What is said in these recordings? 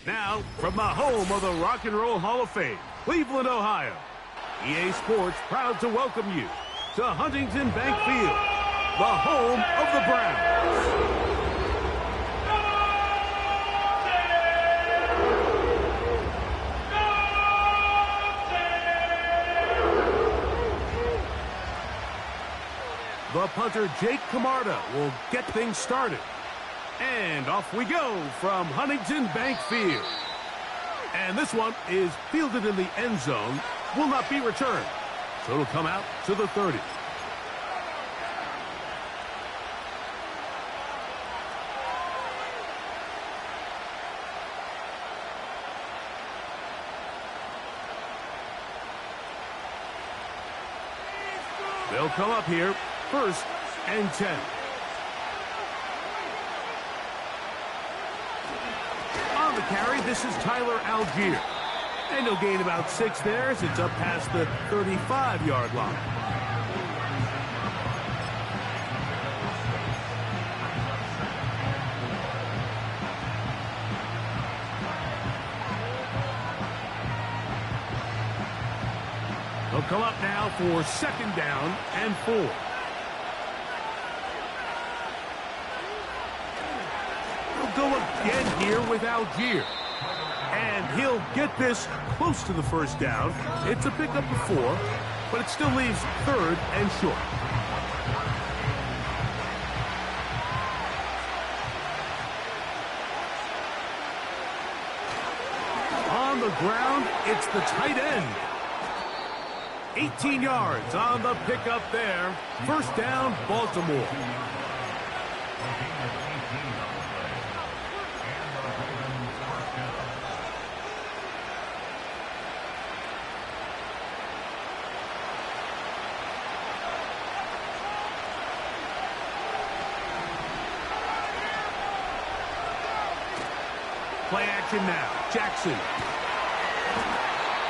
Now, from the home of the Rock and Roll Hall of Fame, Cleveland, Ohio, EA Sports proud to welcome you to Huntington Bank Field, the home of the Browns. The punter, Jake Camarda, will get things started. And off we go from Huntington Bank Field. And this one is fielded in the end zone, will not be returned. So it'll come out to the 30. They'll come up here, 1st and 10. On the carry, this is Tyler Algier. And he'll gain about 6 there as it's up past the 35-yard line. They'll come up now for 2nd down and 4. They'll go again here with Algier. And he'll get this close to the 1st down. It's a pickup of 4, but it still leaves 3rd and short. On the ground, it's the tight end. 18 yards on the pickup there. 1st down, Baltimore. Play action now. Jackson.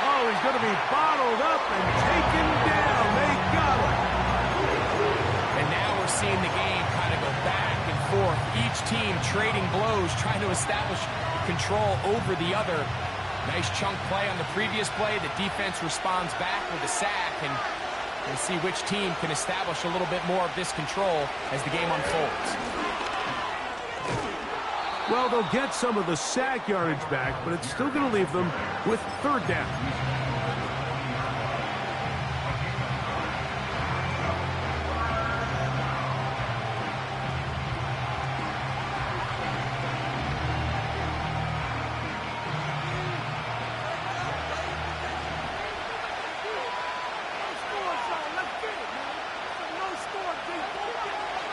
Oh, he's going to be bottled up and taken down. They got him. And now we're seeing the game kind of go back and forth. Each team trading blows, trying to establish control over the other. Nice chunk play on the previous play. The defense responds back with a sack, and we'll see which team can establish a little bit more of this control as the game unfolds. Well, they'll get some of the sack yardage back, but it's still going to leave them with 3rd down.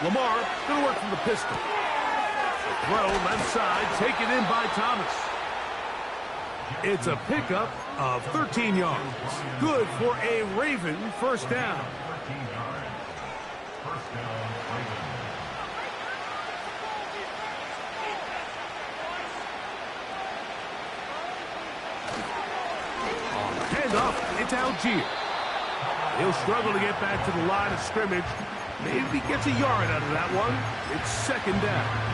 Lamar going to work from the pistol. Throw left side, taken in by Thomas. It's a pickup of 13 yards. Good for a Raven 1st down. Hand off, it's Algier. He'll struggle to get back to the line of scrimmage. Maybe gets a yard out of that one. It's 2nd down.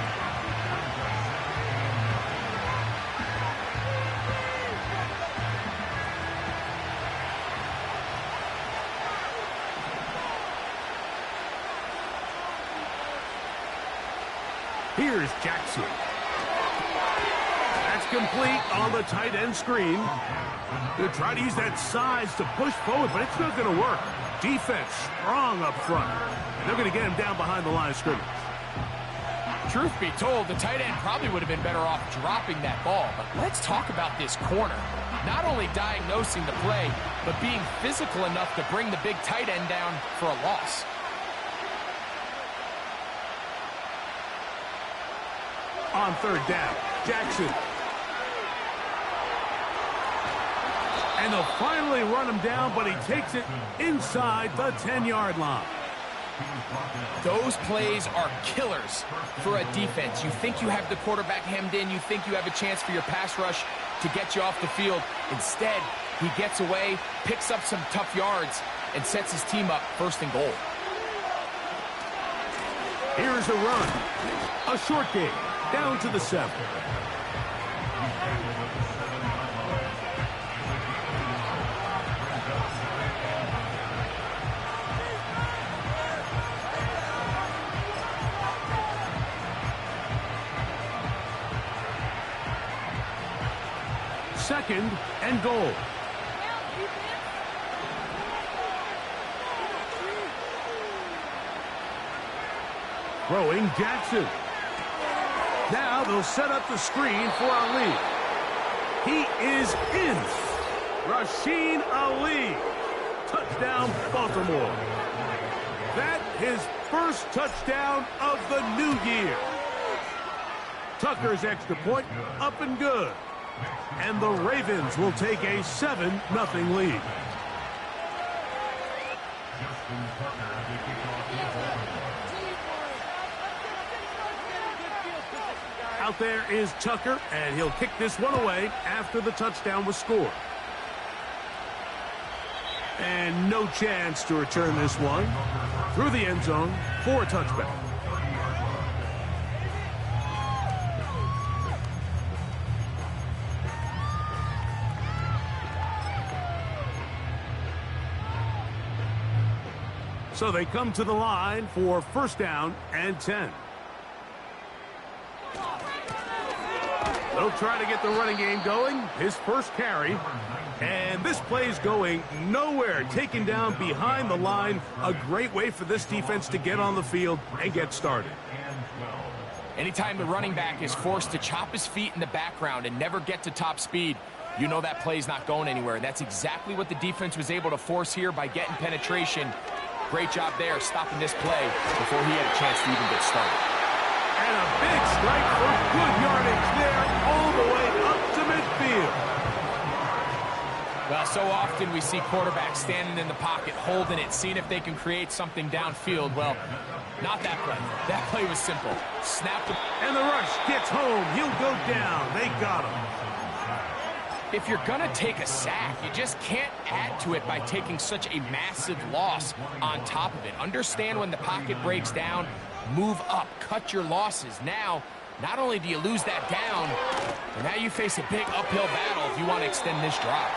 Here's Jackson. That's complete on the tight end screen. They'll try to use that size to push forward, but it's not going to work. Defense strong up front. They're going to get him down behind the line of scrimmage. Truth be told, the tight end probably would have been better off dropping that ball. But let's talk about this corner. Not only diagnosing the play, but being physical enough to bring the big tight end down for a loss. On 3rd down, Jackson. And they'll finally run him down, but he takes it inside the 10-yard line. Those plays are killers for a defense. You think you have the quarterback hemmed in. You think you have a chance for your pass rush to get you off the field. Instead, he gets away, picks up some tough yards, and sets his team up 1st and goal. Here's a run. A short game. Down to the 7. 2nd and goal. Throwing Jackson. Now they'll set up the screen for Ali. He is in. Rasheen Ali. Touchdown, Baltimore. That his first touchdown of the new year. Tucker's extra point up and good. And the Ravens will take a 7-0 lead. Out there is Tucker, and he'll kick this one away after the touchdown was scored. And no chance to return this one through the end zone for a touchback. So they come to the line for 1st down and 10. They'll try to get the running game going. His first carry. And this play's going nowhere. Taken down behind the line. A great way for this defense to get on the field and get started. Anytime the running back is forced to chop his feet in the background and never get to top speed, you know that play's not going anywhere. That's exactly what the defense was able to force here by getting penetration. Great job there, stopping this play before he had a chance to even get started. And a big strike for good yardage there all the way up to midfield. Well, so often we see quarterbacks standing in the pocket, holding it, seeing if they can create something downfield. Well, not that play. That play was simple. Snap the... And the rush gets home. He'll go down. They got him. If you're going to take a sack, you just can't add to it by taking such a massive loss on top of it. Understand when the pocket breaks down, move up, cut your losses. Now, not only do you lose that down, but now you face a big uphill battle if you want to extend this drive.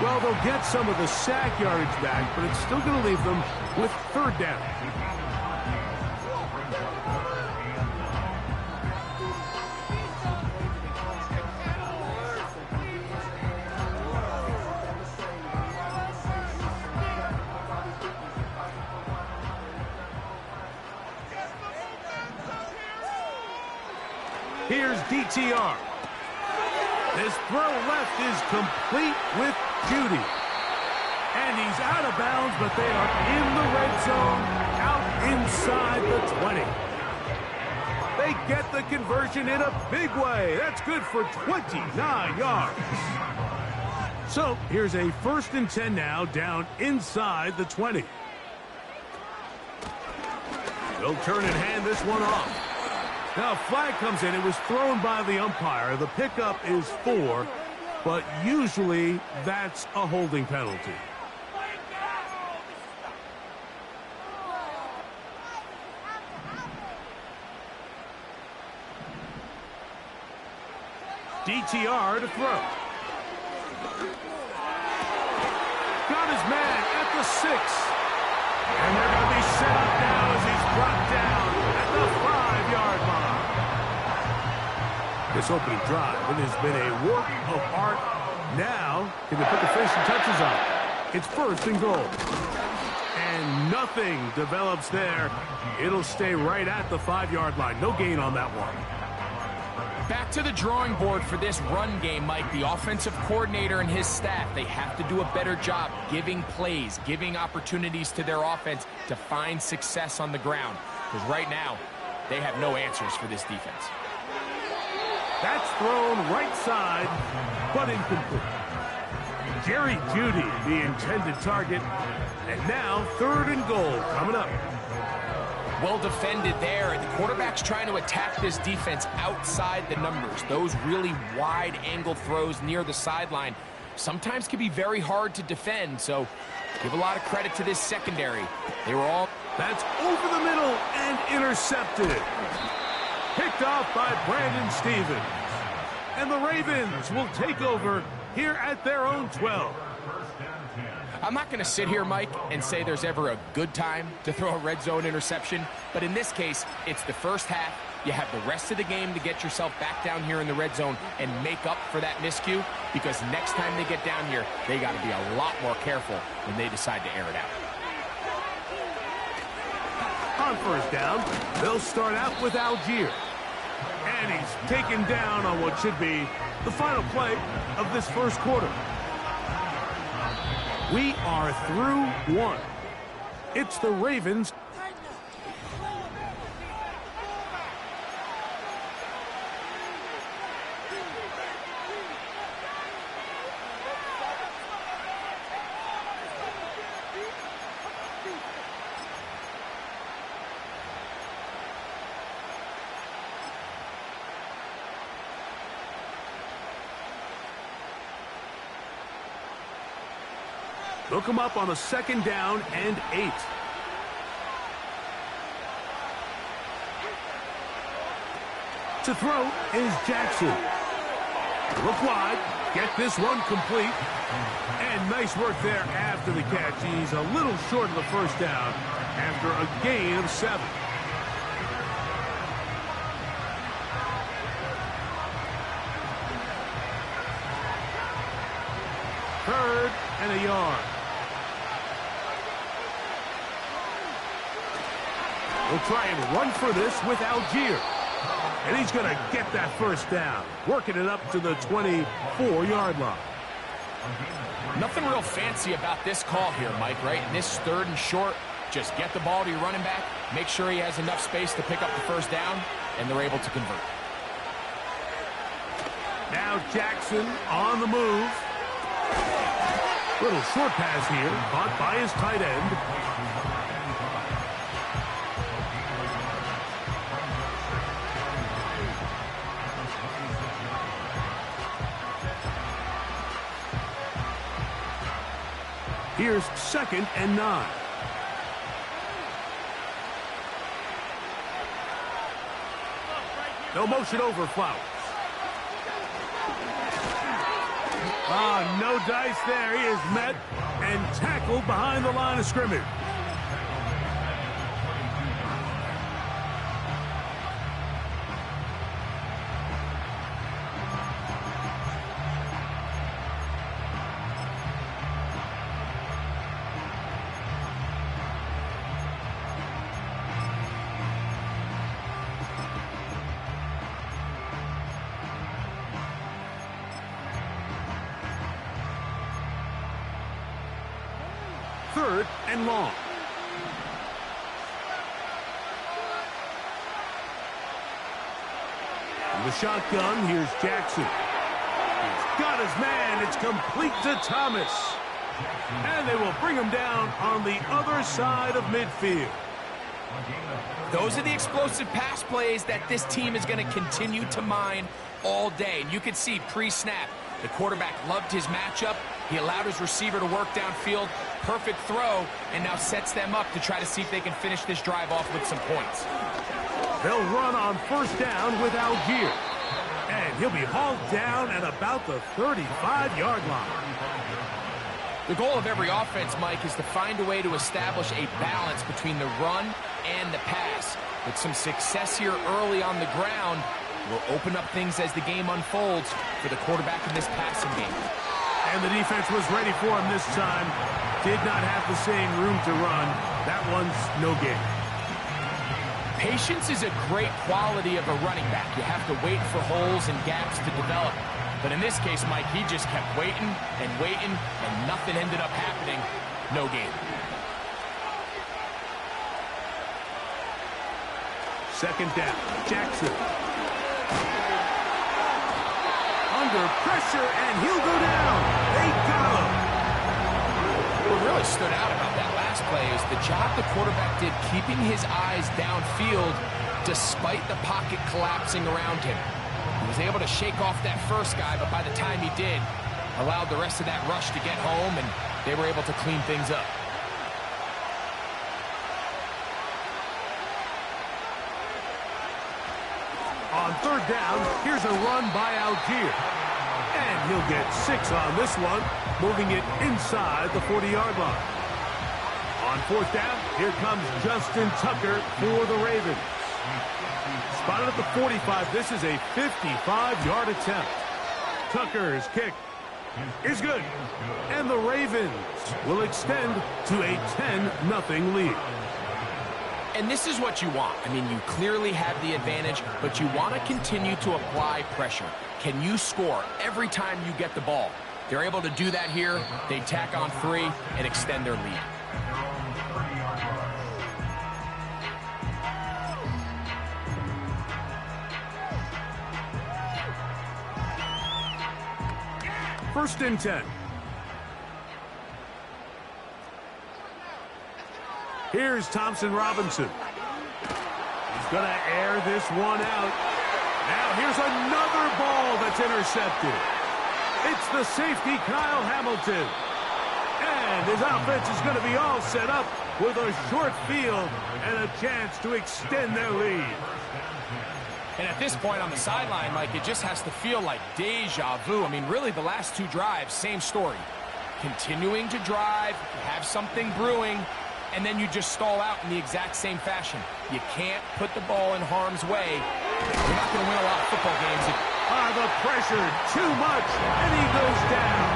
Well, they'll get some of the sack yardage back, but it's still going to leave them with 3rd down. Here's DTR. His throw left is complete with Judy. And he's out of bounds, but they are in the red zone, out inside the 20. They get the conversion in a big way. That's good for 29 yards. So here's a 1st and 10 now, down inside the 20. They'll turn and hand this one off. Now, a flag comes in. It was thrown by the umpire. The pickup is 4, but usually that's a holding penalty. DTR to throw. Got his man at the 6. And they're going to be set up now as he's brought down at the 5-yard line. This opening drive, it has been a work of art. Now, can they put the finishing touches on it? It's 1st and goal. And nothing develops there. It'll stay right at the 5-yard line. No gain on that one. Back to the drawing board for this run game, Mike. The offensive coordinator and his staff, they have to do a better job giving plays, giving opportunities to their offense to find success on the ground. Because right now, they have no answers for this defense. That's thrown right side, but incomplete. Jerry Jeudy, the intended target. And now 3rd and goal coming up. Well defended there. The quarterback's trying to attack this defense outside the numbers. Those really wide angle throws near the sideline sometimes can be very hard to defend. So give a lot of credit to this secondary. They were all... That's over the middle and intercepted. Picked off by Brandon Stevens. And the Ravens will take over here at their own 12. I'm not going to sit here, Mike, and say there's ever a good time to throw a red zone interception, but in this case, it's the first half. you have the rest of the game to get yourself back down here in the red zone and make up for that miscue, because next time they get down here, they got to be a lot more careful when they decide to air it out. On first down, they'll start out with Algier. And he's taken down on what should be the final play of this first quarter. We are through one. It's the Ravens. They'll come up on a 2nd down and 8. To throw is Jackson. Look wide. Get this one complete. And nice work there after the catch. He's a little short of the first down after a gain of 7. Third and a yard. We'll try and run for this with Algier. And he's going to get that first down, working it up to the 24-yard line. Nothing real fancy about this call here, Mike, right? In this 3rd and short, just get the ball to your running back, make sure he has enough space to pick up the first down, and they're able to convert. Now Jackson on the move. Little short pass here, caught by his tight end. Here's 2nd and 9. No motion over Flowers. No dice there. He is met and tackled behind the line of scrimmage. Third and long. In the shotgun, here's Jackson. He's got his man. It's complete to Thomas. And they will bring him down on the other side of midfield. Those are the explosive pass plays that this team is going to continue to mine all day. And you can see pre-snap, the quarterback loved his matchup. He allowed his receiver to work downfield. Perfect throw, and now sets them up to try to see if they can finish this drive off with some points. They'll run on first down with Algier. And he'll be hauled down at about the 35-yard line. The goal of every offense, Mike, is to find a way to establish a balance between the run and the pass. With some success here early on the ground, will open up things as the game unfolds for the quarterback in this passing game. And the defense was ready for him this time. Did not have the same room to run. That one's no gain. Patience is a great quality of a running back. You have to wait for holes and gaps to develop. But in this case, Mike, he just kept waiting and waiting, and nothing ended up happening. No gain. Second down, Jackson. Under pressure, and he'll go down. They got him. What really stood out about that last play is the job the quarterback did keeping his eyes downfield despite the pocket collapsing around him. He was able to shake off that first guy, but by the time he did, allowed the rest of that rush to get home, and they were able to clean things up. On third down, here's a run by Algier. And he'll get 6 on this one, moving it inside the 40-yard line. On fourth down, here comes Justin Tucker for the Ravens. Spotted at the 45. This is a 55-yard attempt. Tucker's kick is good. And the Ravens will extend to a 10-0 lead. And this is what you want. I mean, you clearly have the advantage, but you want to continue to apply pressure. Can you score every time you get the ball? They're able to do that here. They tack on 3 and extend their lead. First and 10. Here's Thompson Robinson. He's going to air this one out. Now here's another ball that's intercepted. It's the safety, Kyle Hamilton. And his offense is going to be all set up with a short field and a chance to extend their lead. And at this point on the sideline, Mike, it just has to feel like deja vu. I mean, really, the last 2 drives, same story. Continuing to drive, have something brewing, and then you just stall out in the exact same fashion. You can't put the ball in harm's way. You're not going to win a lot of football games. The pressure, too much, and he goes down.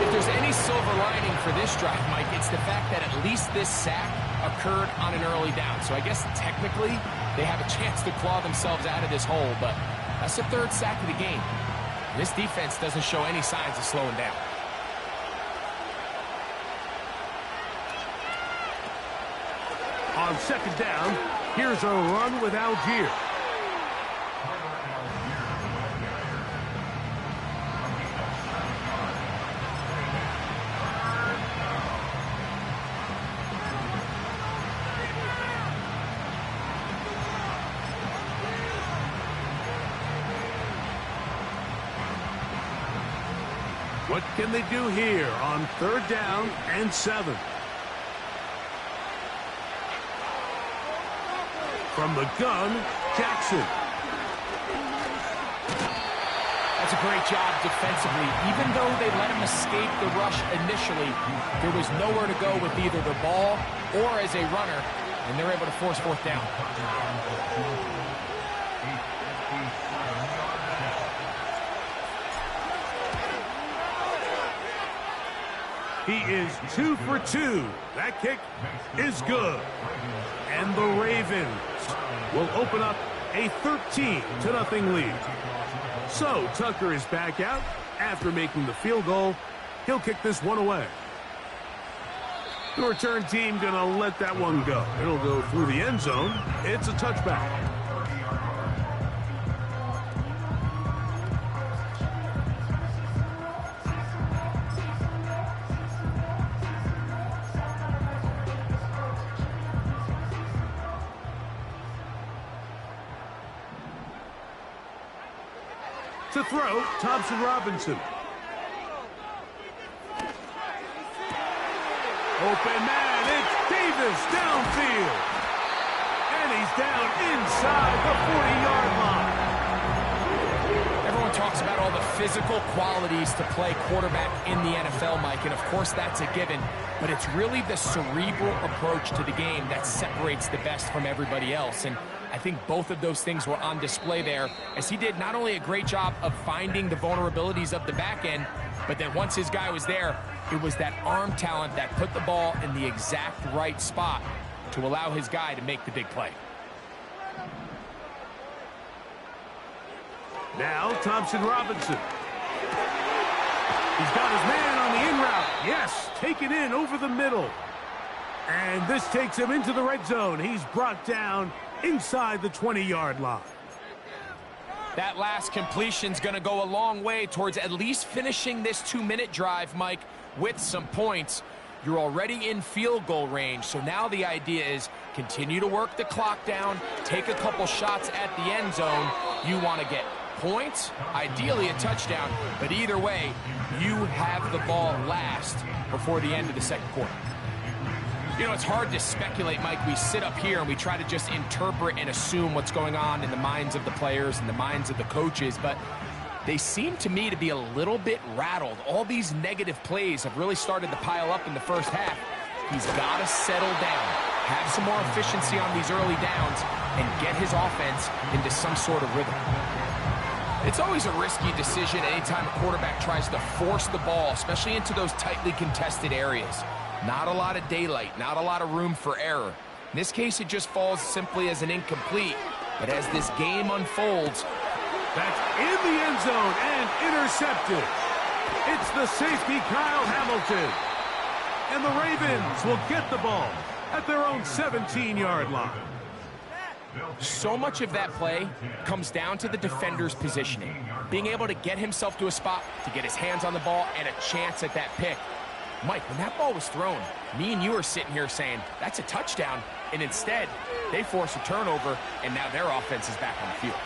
If there's any silver lining for this drive, Mike, it's the fact that at least this sack occurred on an early down. So I guess technically they have a chance to claw themselves out of this hole, but that's the 3rd sack of the game. This defense doesn't show any signs of slowing down. On second down, here's a run with Algier. What can they do here on 3rd down and 7? From the gun, Jackson. That's a great job defensively. Even though they let him escape the rush initially, there was nowhere to go with either the ball or as a runner, and they're able to force 4th down. He is 2 for 2. That kick is good. And the Ravens will open up a 13-0 lead. So Tucker is back out after making the field goal. He'll kick this one away. The return team going to let that one go. It'll go through the end zone. It's a touchback. To throw, Thompson Robinson. Open man, it's Davis downfield. And he's down inside the 40-yard line. Everyone talks about all the physical qualities to play quarterback in the NFL, Mike, and of course that's a given, but it's really the cerebral approach to the game that separates the best from everybody else, and I think both of those things were on display there, as he did not only a great job of finding the vulnerabilities of the back end, but then once his guy was there, it was that arm talent that put the ball in the exact right spot to allow his guy to make the big play. Now Thompson Robinson. He's got his man on the in route. Yes, taken in over the middle. And this takes him into the red zone. He's brought down inside the 20-yard line. That last completion's going to go a long way towards at least finishing this 2-minute drive, Mike, with some points. You're already in field goal range, so now the idea is continue to work the clock down, take a couple shots at the end zone. You want to get points, ideally a touchdown, but either way, you have the ball last before the end of the second quarter. You know, it's hard to speculate, Mike. We sit up here and we try to just interpret and assume what's going on in the minds of the players and the minds of the coaches, but they seem to me to be a little bit rattled. All these negative plays have really started to pile up in the first half. He's got to settle down. have some more efficiency on these early downs, and get his offense into some sort of rhythm. It's always a risky decision anytime a quarterback tries to force the ball, especially into those tightly contested areas. Not a lot of daylight, not a lot of room for error. In this case, it just falls simply as an incomplete. But as this game unfolds, that's in the end zone and intercepted. It's the safety, Kyle Hamilton. And the Ravens will get the ball at their own 17-yard line. So much of that play comes down to the defender's positioning. Being able to get himself to a spot, to get his hands on the ball, and a chance at that pick. Mike, when that ball was thrown, me and you are sitting here saying, that's a touchdown. And instead, they force a turnover, and now their offense is back on the field.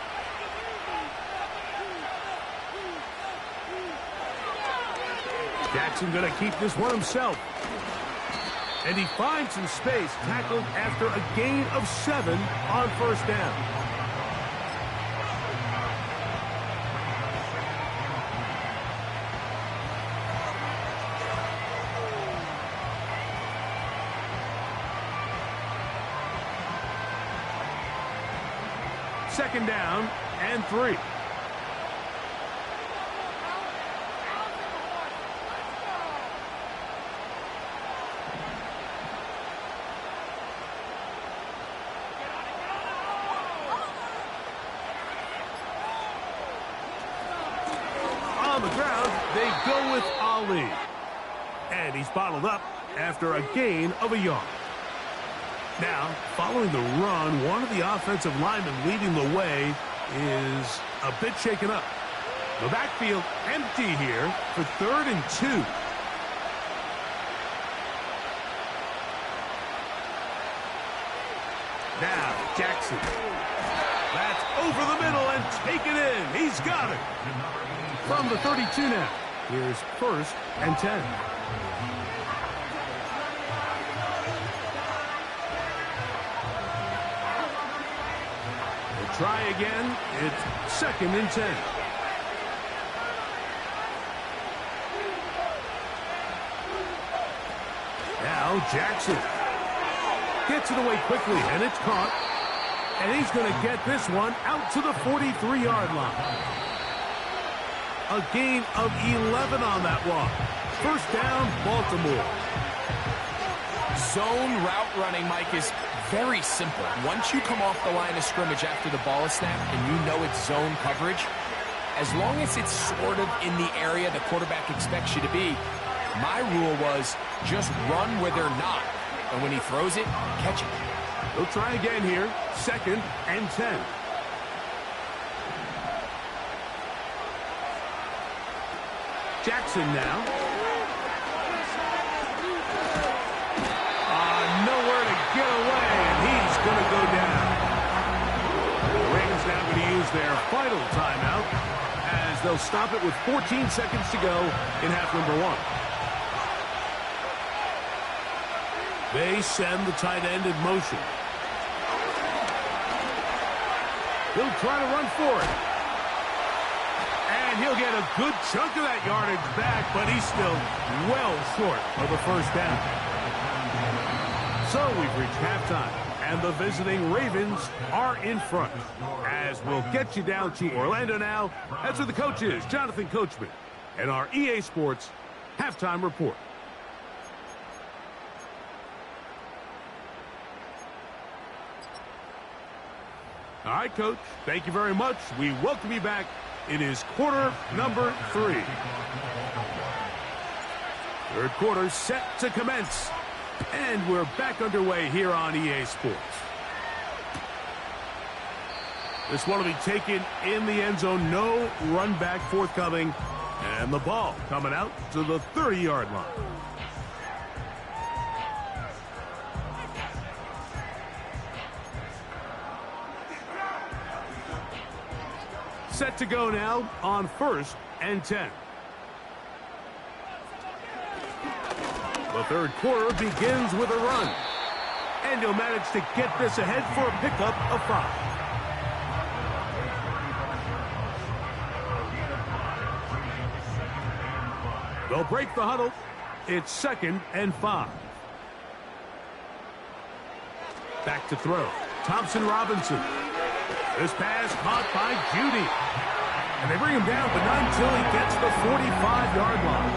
Jackson going to keep this one himself. And he finds some space, tackled after a gain of 7 on first down. Second down and 3. On the ground, they go with Ali. And he's bottled up after a gain of a yard. Now, following the run, one of the offensive linemen leading the way is a bit shaken up. The backfield empty here for 3rd and 2. Now, Jackson. That's over the middle and taken in. He's got it. From the 32 now. Here's 1st and 10. Try again. It's 2nd and 10. Now Jackson gets it away quickly, and it's caught. And he's going to get this one out to the 43-yard line. A gain of 11 on that one. First down, Baltimore. Zone route running, Mike, is very simple. Once you come off the line of scrimmage after the ball is snapped and you know it's zone coverage, as long as it's sort of in the area the quarterback expects you to be, my rule was just run where they're not. And when he throws it, catch it. They'll try again here. 2nd and 10. Jackson now. Nowhere to get away, and he's going to go down. The Ravens now going to use their final timeout as they'll stop it with 14 seconds to go in half number 1. They send the tight end in motion. He'll try to run for it. And he'll get a good chunk of that yardage back, but he's still well short of the first down. So we've reached halftime, and the visiting Ravens are in front. As we'll get you down to Orlando now, that's where the coach is, Jonathan Coachman, and our EA Sports halftime report. All right, Coach, thank you very much. We welcome you back. It is quarter number 3. Third quarter set to commence. And we're back underway here on EA Sports. This one will be taken in the end zone. No run back forthcoming. And the ball coming out to the 30-yard line. Set to go now on 1st and 10. The third quarter begins with a run. And he'll manage to get this ahead for a pickup of 5. They'll break the huddle. It's 2nd and 5. Back to throw. Thompson Robinson. This pass caught by Judy. And they bring him down, but not until he gets the 45-yard line.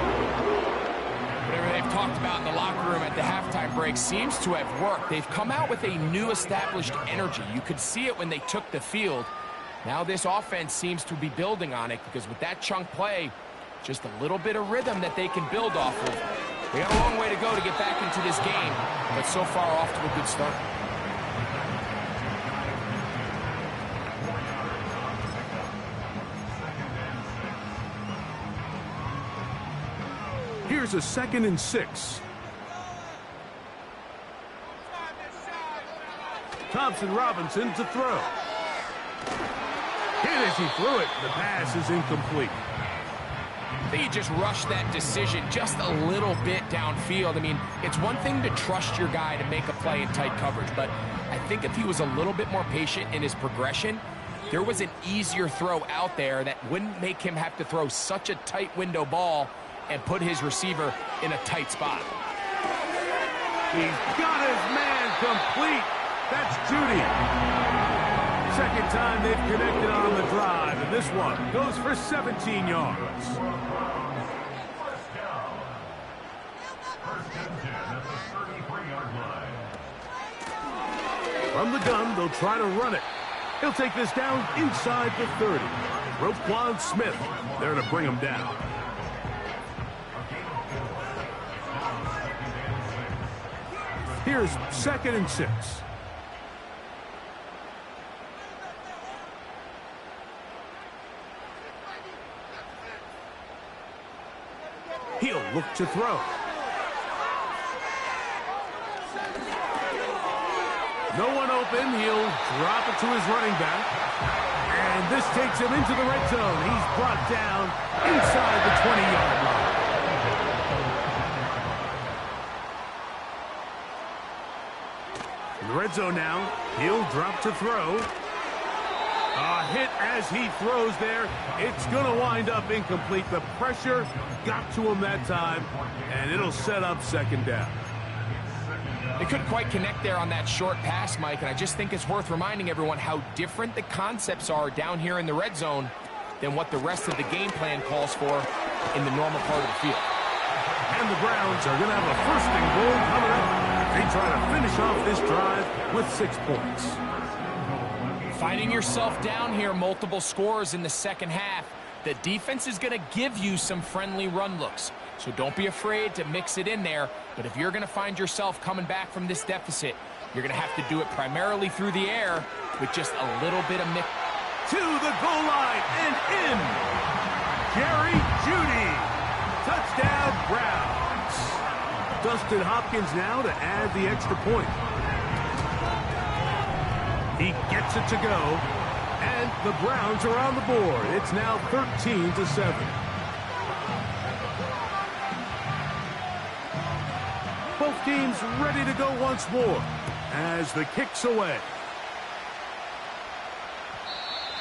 Whatever they've talked about in the locker room at the halftime break seems to have worked. They've come out with a new established energy. You could see it when they took the field. Now this offense seems to be building on it because with that chunk play, just a little bit of rhythm that they can build off of. They got a long way to go to get back into this game, but so far off to a good start. Here's a 2nd and 6. Thompson Robinson to throw. Hit as he threw it. The pass is incomplete. I think he just rushed that decision just a little bit downfield. I mean, it's one thing to trust your guy to make a play in tight coverage, but I think if he was a little bit more patient in his progression, there was an easier throw out there that wouldn't make him have to throw such a tight window ball and put his receiver in a tight spot. He's got his man complete. That's Judy. Second time they've connected on the drive, and this one goes for 17 yards. From the gun, they'll try to run it. He'll take this down inside the 30. Roquan Smith there to bring him down. Here's 2nd and 6. He'll look to throw. No one open. He'll drop it to his running back. And this takes him into the red zone. He's brought down inside the 20-yard line. In the red zone now, he'll drop to throw. A hit as he throws there. It's going to wind up incomplete. The pressure got to him that time, and it'll set up 2nd down. They couldn't quite connect there on that short pass, Mike, and I just think it's worth reminding everyone how different the concepts are down here in the red zone than what the rest of the game plan calls for in the normal part of the field. And the Browns are going to have a 1st and goal coming up. They try to finish off this drive with 6 points. Finding yourself down here, multiple scores in the second half, the defense is going to give you some friendly run looks. So don't be afraid to mix it in there. But if you're going to find yourself coming back from this deficit, you're going to have to do it primarily through the air with just a little bit of mix. To the goal line and in. Jerry Judy. Touchdown, Browns. Dustin Hopkins now to add the extra point. He gets it to go, and the Browns are on the board. It's now 13-7. Both teams ready to go once more as the kick's away.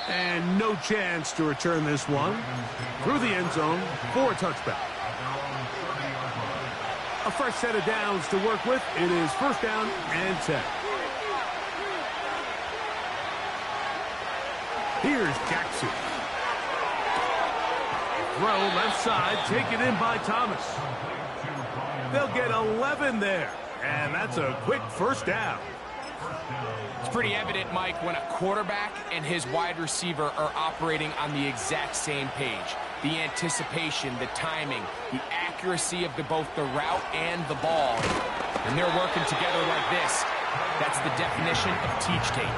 And no chance to return this one through the end zone for a touchback. A fresh set of downs to work with. It is 1st down and 10. Here's Jackson. Throw left side, taken in by Thomas. They'll get 11 there, and that's a quick 1st down. It's pretty evident, Mike, when a quarterback and his wide receiver are operating on the exact same page. The anticipation, the timing, the accuracy of both the route and the ball. And they're working together like this. That's the definition of teach tape.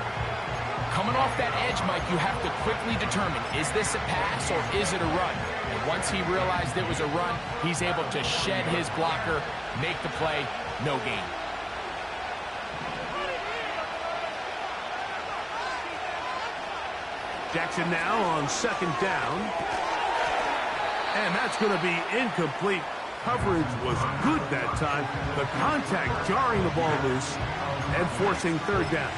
Coming off that edge, Mike, you have to quickly determine, is this a pass or is it a run? And once he realized it was a run, he's able to shed his blocker, make the play, no gain. Jackson now on 2nd down. And that's going to be incomplete. Coverage was good that time. The contact jarring the ball loose and forcing 3rd down.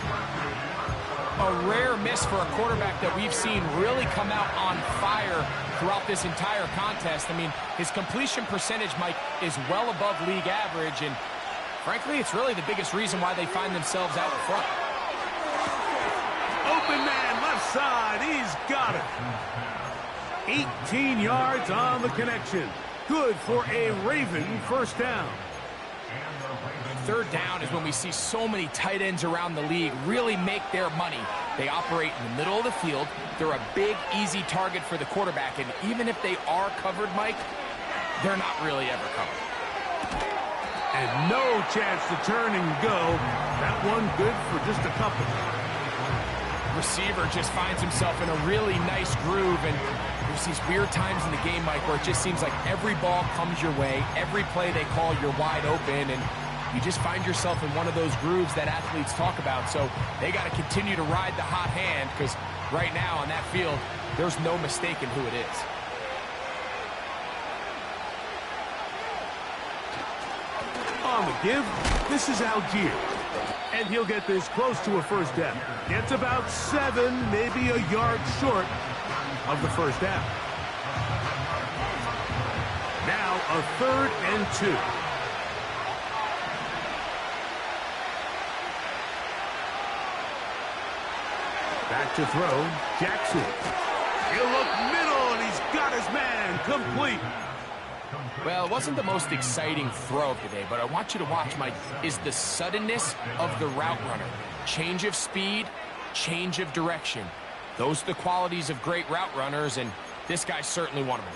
A rare miss for a quarterback that we've seen really come out on fire throughout this entire contest. I mean, his completion percentage, Mike, is well above league average. And Frankly, it's really the biggest reason why they find themselves out in front. Open man, left side. He's got it. 18 yards on the connection. Good for a Raven first down. Third down is when we see so many tight ends around the league really make their money. They operate in the middle of the field. They're a big, easy target for the quarterback. And even if they are covered, Mike, they're not really ever covered. And no chance to turn and go. That one good for just a couple. Receiver just finds himself in a really nice groove, and there's these weird times in the game, Mike, where it just seems like every ball comes your way, every play they call, you're wide open, and you just find yourself in one of those grooves that athletes talk about. So they got to continue to ride the hot hand, because right now on that field, there's no mistaking who it is. On the give, this is Algier. And he'll get this close to a first down. Gets about 7, maybe a yard short of the first down. Now a 3rd and 2. Back to throw, Jackson. He'll look middle, and he's got his man complete. Well, it wasn't the most exciting throw of the day, but I want you to watch, Mike, is the suddenness of the route runner. Change of speed, change of direction. Those are the qualities of great route runners, and this guy's certainly one of them.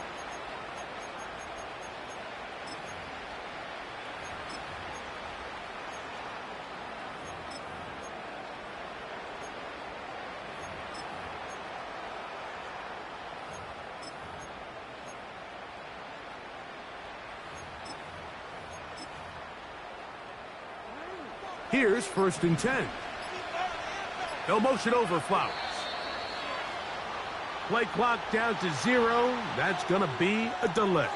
Here's 1st and 10. No motion over Flowers. Play clock down to 0. That's going to be a delay.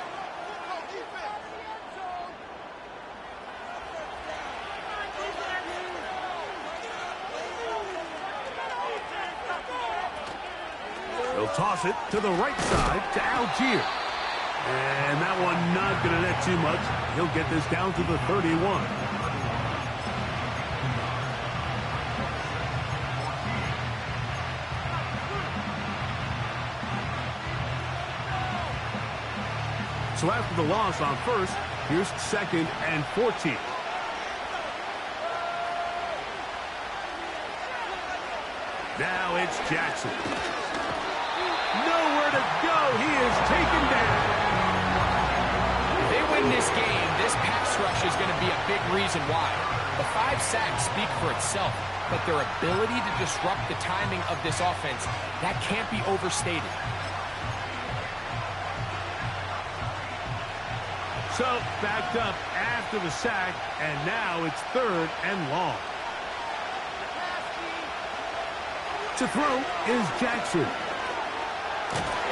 He'll toss it to the right side to Algier. And that one not going to net too much. He'll get this down to the 31. So after the loss on 1st, here's 2nd and 14. Now it's Jackson. Nowhere to go. He is taken down. If they win this game, this pass rush is going to be a big reason why. The 5 sacks speak for itself, but their ability to disrupt the timing of this offense, that can't be overstated. So, backed up after the sack, and now it's 3rd and long. To throw is Jackson.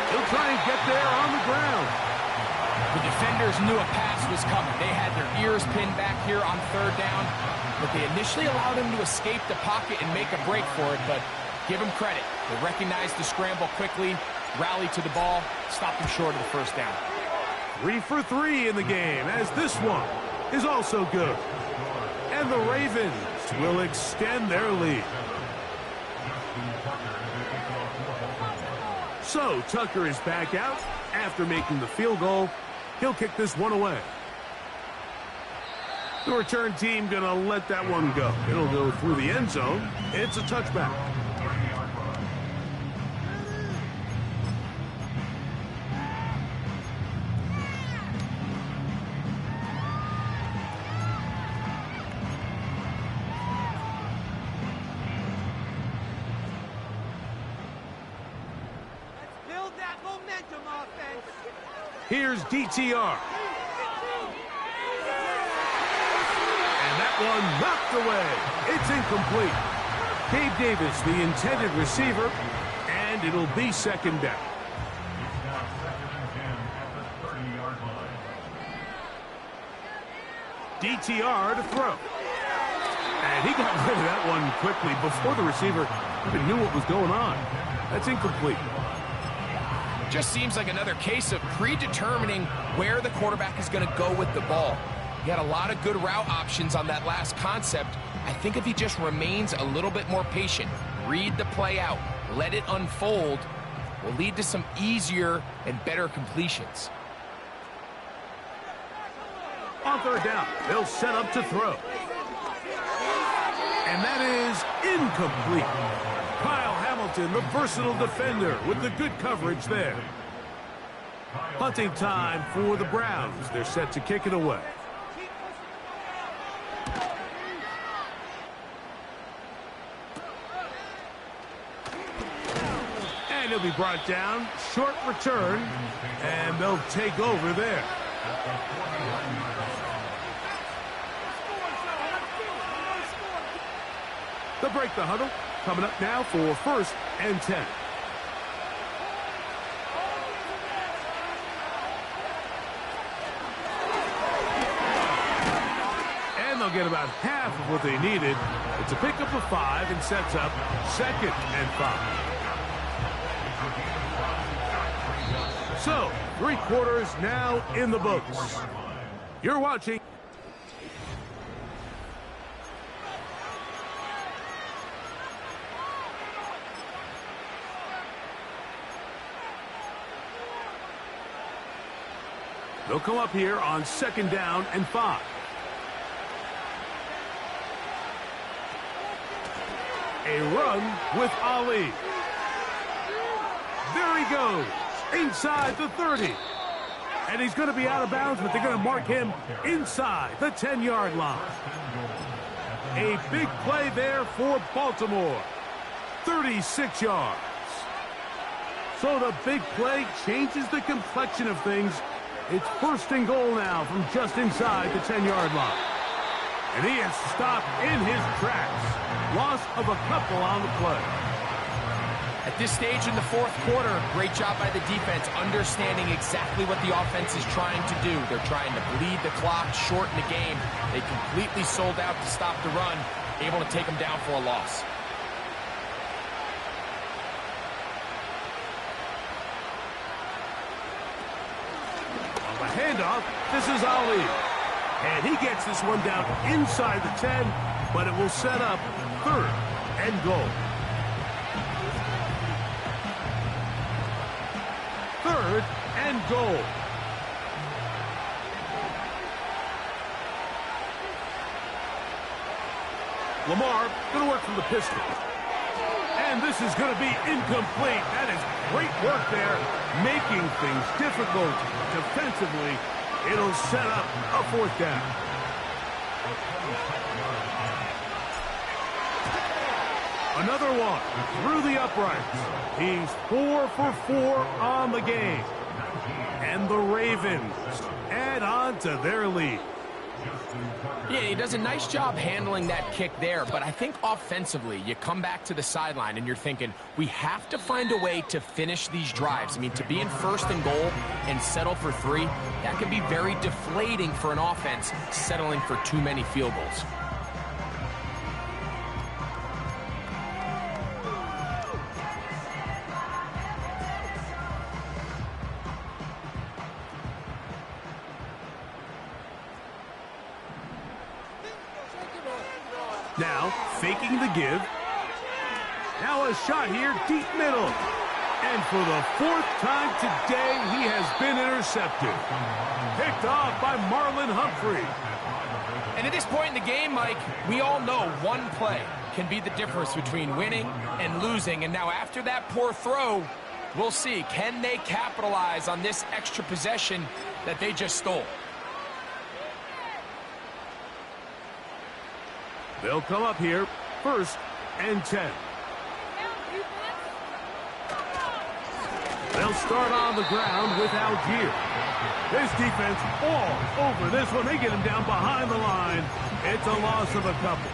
He'll try and get there on the ground. The defenders knew a pass was coming. They had their ears pinned back here on 3rd down, but they initially allowed him to escape the pocket and make a break for it, but give him credit. They recognized the scramble quickly, rallied to the ball, stopped him short of the 1st down. 3 for 3 in the game, as this one is also good. And the Ravens will extend their lead. So Tucker is back out after making the field goal. He'll kick this one away. The return team gonna let that one go. It'll go through the end zone. It's a touchback. Here's DTR. And that one knocked away. It's incomplete. Gabe Davis, the intended receiver, and it'll be 2nd down. DTR to throw. And he got rid of that one quickly before the receiver even knew what was going on. That's incomplete. Just seems like another case of predetermining where the quarterback is going to go with the ball. He had a lot of good route options on that last concept. I think if he just remains a little bit more patient, read the play out, let it unfold, will lead to some easier and better completions. On third down, they'll set up to throw. And that is incomplete. Kyle Hamilton, the versatile defender, with the good coverage there. Punting time for the Browns. They're set to kick it away. And he'll be brought down. Short return. And they'll take over there. They'll break the huddle. Coming up now for 1st and 10. And they'll get about half of what they needed. It's a pickup of 5 and sets up 2nd and 5. So, 3 quarters now in the books. You're watching. They'll come up here on 2nd down and 5. A run with Ali. There he goes. Inside the 30. And he's going to be out of bounds, but they're going to mark him inside the 10-yard line. A big play there for Baltimore. 36 yards. So the big play changes the complexion of things. It's 1st and goal now from just inside the 10-yard line. And he is stopped in his tracks. Loss of a couple on the play. At this stage in the 4th quarter, great job by the defense, understanding exactly what the offense is trying to do. They're trying to bleed the clock, shorten the game. They completely sold out to stop the run, able to take them down for a loss. On the handoff, this is Ali. And he gets this one down inside the 10, but it will set up 3rd and goal. 3rd and goal. Lamar going to work from the pistol. And this is going to be incomplete. That is great work there, making things difficult defensively. It'll set up a 4th down. Another one through the uprights. He's 4 for 4 on the game. And the Ravens add on to their lead. Yeah, he does a nice job handling that kick there, but I think offensively, you come back to the sideline and you're thinking, we have to find a way to finish these drives. I mean, to be in 1st and goal and settle for 3, that can be very deflating for an offense settling for too many field goals. Now, faking the give. Now a shot here, deep middle. And for the 4th time today, he has been intercepted. Picked off by Marlon Humphrey. And at this point in the game, Mike, we all know one play can be the difference between winning and losing. And now after that poor throw, we'll see, can they capitalize on this extra possession that they just stole? They'll come up here, 1st and 10. They'll start on the ground with Algier. This defense all over this one. They get him down behind the line. It's a loss of a couple.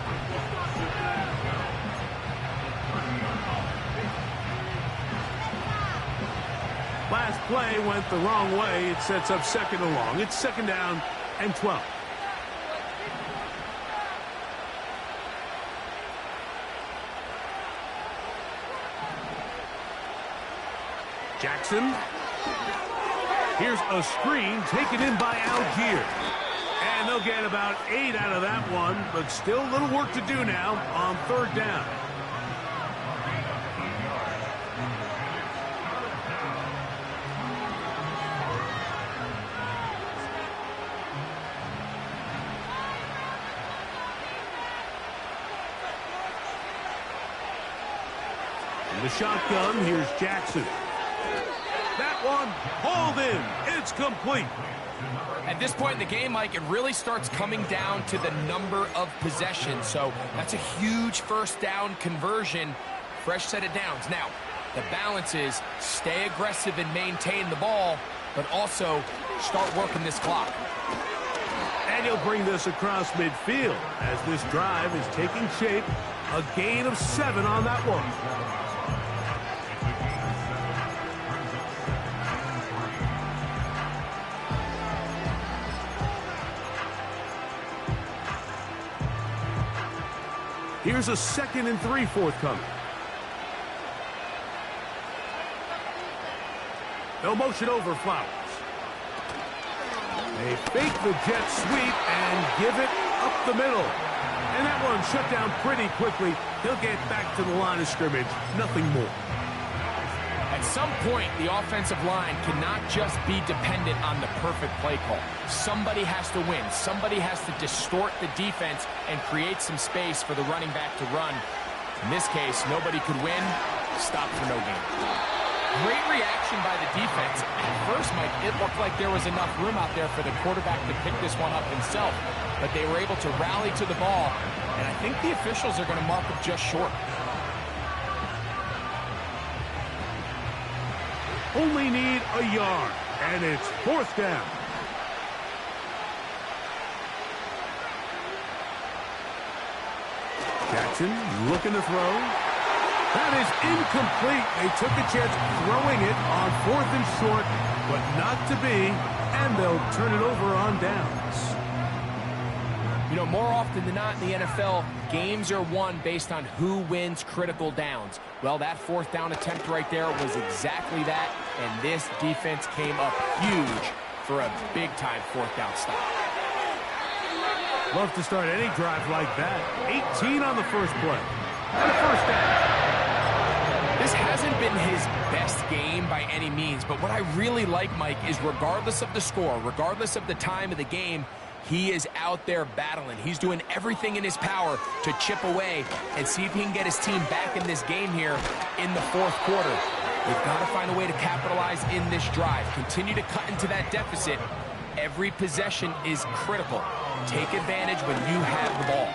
Last play went the wrong way. It sets up 2nd and long. It's 2nd down and 12. Jackson. Here's a screen taken in by Algier. And they'll get about 8 out of that one, but still a little work to do now on 3rd down. In the shotgun, here's Jackson. That one hauled in. It's complete. At this point in the game, Mike, it really starts coming down to the number of possessions. So that's a huge 1st down conversion. Fresh set of downs. Now, the balance is stay aggressive and maintain the ball, but also start working this clock. And he'll bring this across midfield as this drive is taking shape. A gain of 7 on that one. Here's a 2nd and 3 forthcoming. They'll motion over Flowers. They fake the jet sweep and give it up the middle. And that one shut down pretty quickly. He'll get back to the line of scrimmage. Nothing more. At some point, the offensive line cannot just be dependent on the perfect play call. Somebody has to win. Somebody has to distort the defense and create some space for the running back to run. In this case, nobody could win. Stop for no gain. Great reaction by the defense. At first, Mike, it looked like there was enough room out there for the quarterback to pick this one up himself. But they were able to rally to the ball. And I think the officials are going to mark it just short. Only need a yard, and it's 4th down. Jackson looking to throw. That is incomplete. They took a chance throwing it on 4th and short, but not to be, and they'll turn it over on downs. You know, more often than not in the NFL, games are won based on who wins critical downs. Well, that 4th down attempt right there was exactly that, and this defense came up huge for a big-time 4th down stop. Love to start any drive like that. 18 on the first play. And a 1st down. This hasn't been his best game by any means, but what I really like, Mike, is regardless of the score, regardless of the time of the game, he is out there battling. He's doing everything in his power to chip away and see if he can get his team back in this game here in the 4th quarter. They've got to find a way to capitalize in this drive. Continue to cut into that deficit. Every possession is critical. Take advantage when you have the ball.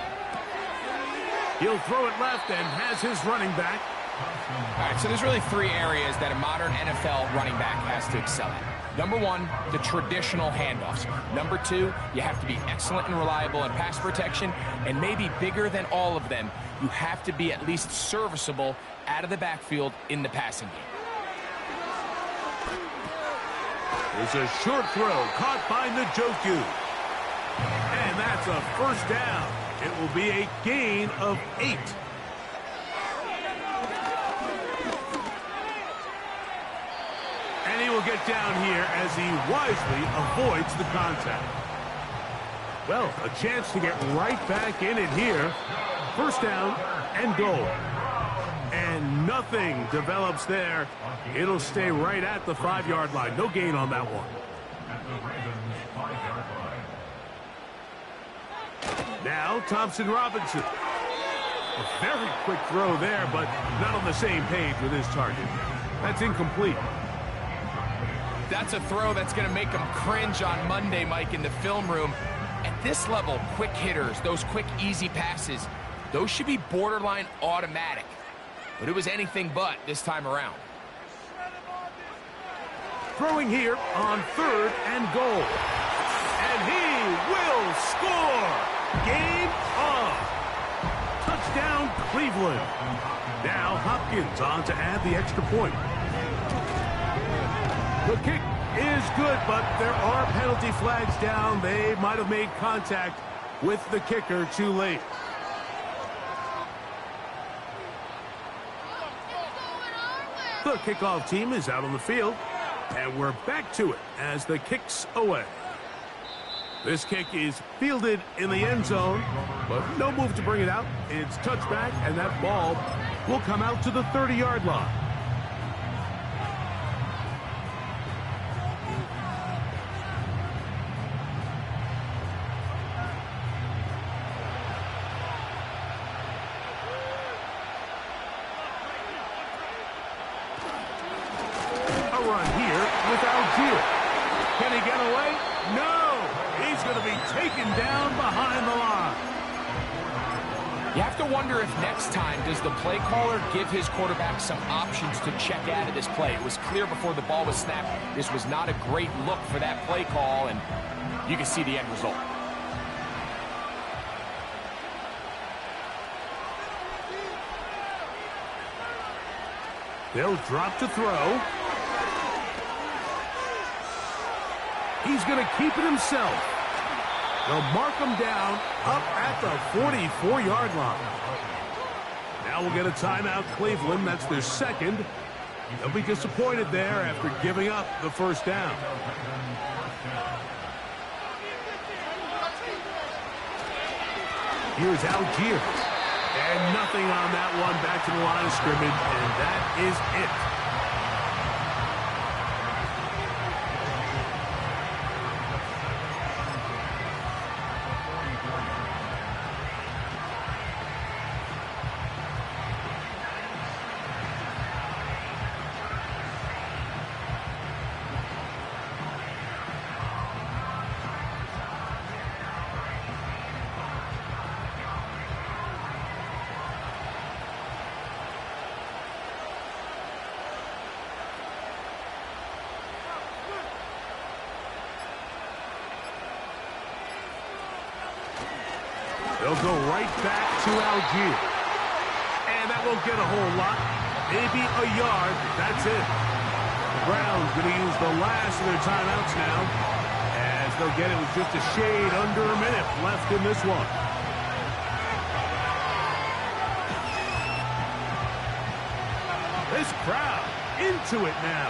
He'll throw it left and has his running back. All right, so there's really 3 areas that a modern NFL running back has to excel at. Number 1, the traditional handoffs. Number 2, you have to be excellent and reliable in pass protection. And maybe bigger than all of them, you have to be at least serviceable out of the backfield in the passing game. It's a short throw caught by Njoku. And that's a 1st down. It will be a gain of 8. And he will get down here as he wisely avoids the contact. Well, a chance to get right back in it here. 1st down and goal. And nothing develops there. It'll stay right at the 5-yard line. No gain on that one. Now Thompson Robinson. A very quick throw there, but not on the same page with his target. That's incomplete. That's a throw that's going to make them cringe on Monday, Mike, in the film room. At this level, quick hitters, those quick, easy passes, those should be borderline automatic. But it was anything but this time around. Throwing here on 3rd and goal. And he will score! Game on! Touchdown, Cleveland. Now Hopkins on to add the extra point. The kick is good, but there are penalty flags down. They might have made contact with the kicker too late. The kickoff team is out on the field, and we're back to it as the kick's away. This kick is fielded in the end zone, but no move to bring it out. It's touchback, and that ball will come out to the 30-yard line. A run here with Algier. Can he get away? No! He's going to be taken down behind the line. You have to wonder if next time does the play caller give his quarterback some options to check out of this play. It was clear before the ball was snapped this was not a great look for that play call, and you can see the end result. They'll drop to throw. He's going to keep it himself. They'll mark him down up at the 44-yard line. Now we'll get a timeout, Cleveland. That's their second. They'll be disappointed there after giving up the first down. Here's Algier. And nothing on that one, back to the line of scrimmage, and that is it. They'll go right back to Algier. And that won't get a whole lot. Maybe a yard. That's it. The Browns going to use the last of their timeouts now, as they'll get it with just a shade under a minute left in this one. This crowd into it now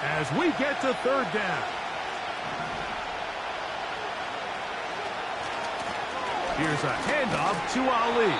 as we get to third down. Here's a handoff to Ali.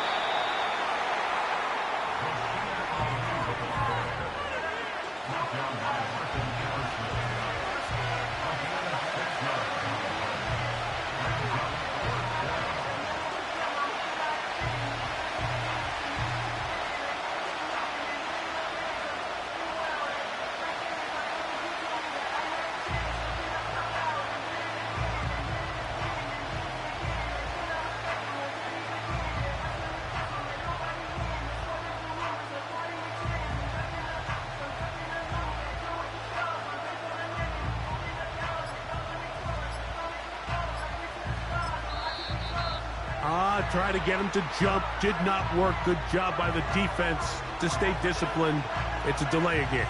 Try to get him to jump. Did not work. Good job by the defense to stay disciplined. It's a delay again.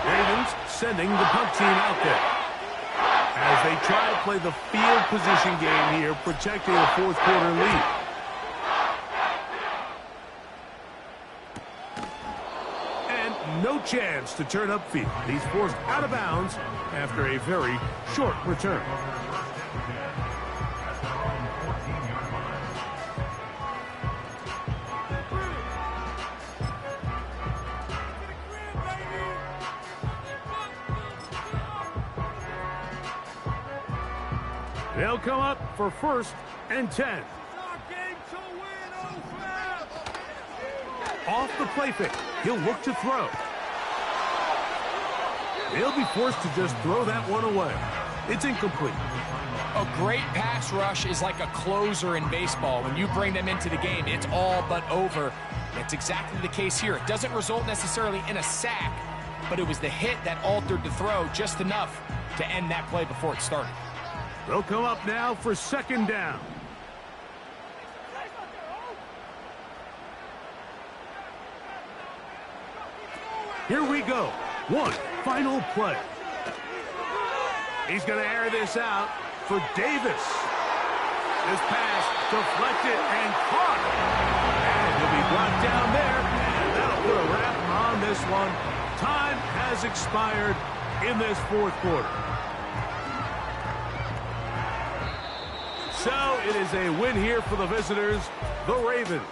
Ravens sending the punt team out there as they try to play the field position game here, protecting a fourth quarter lead. And no chance to turn upfield. He's forced out of bounds after a very short return. They'll come up for 1st and 10. Off the play fake. He'll look to throw. He'll be forced to just throw that one away. It's incomplete. A great pass rush is like a closer in baseball. When you bring them into the game, it's all but over. That's exactly the case here. It doesn't result necessarily in a sack, but it was the hit that altered the throw just enough to end that play before it started. They'll come up now for 2nd down. Here we go. One final play. He's going to air this out for Davis. This pass deflected and caught. And he'll be brought down there, and that'll put a wrap on this one. Time has expired in this fourth quarter. So it is a win here for the visitors, the Ravens.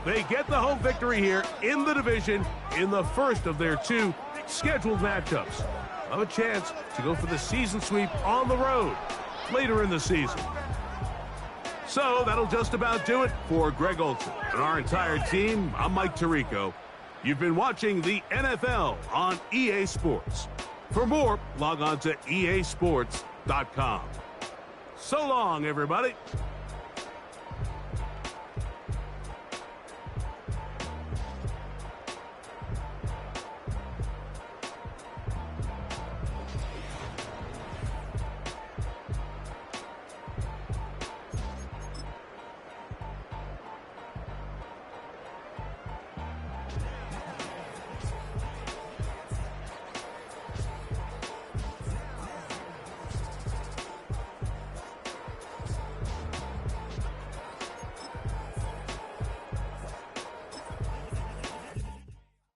They get the home victory here in the division in the first of their 2 scheduled matchups. Have a chance to go for the season sweep on the road later in the season. So that'll just about do it for Greg Olson and our entire team. I'm Mike Tirico. You've been watching the NFL on EA Sports. For more, log on to easports.com. So long, everybody.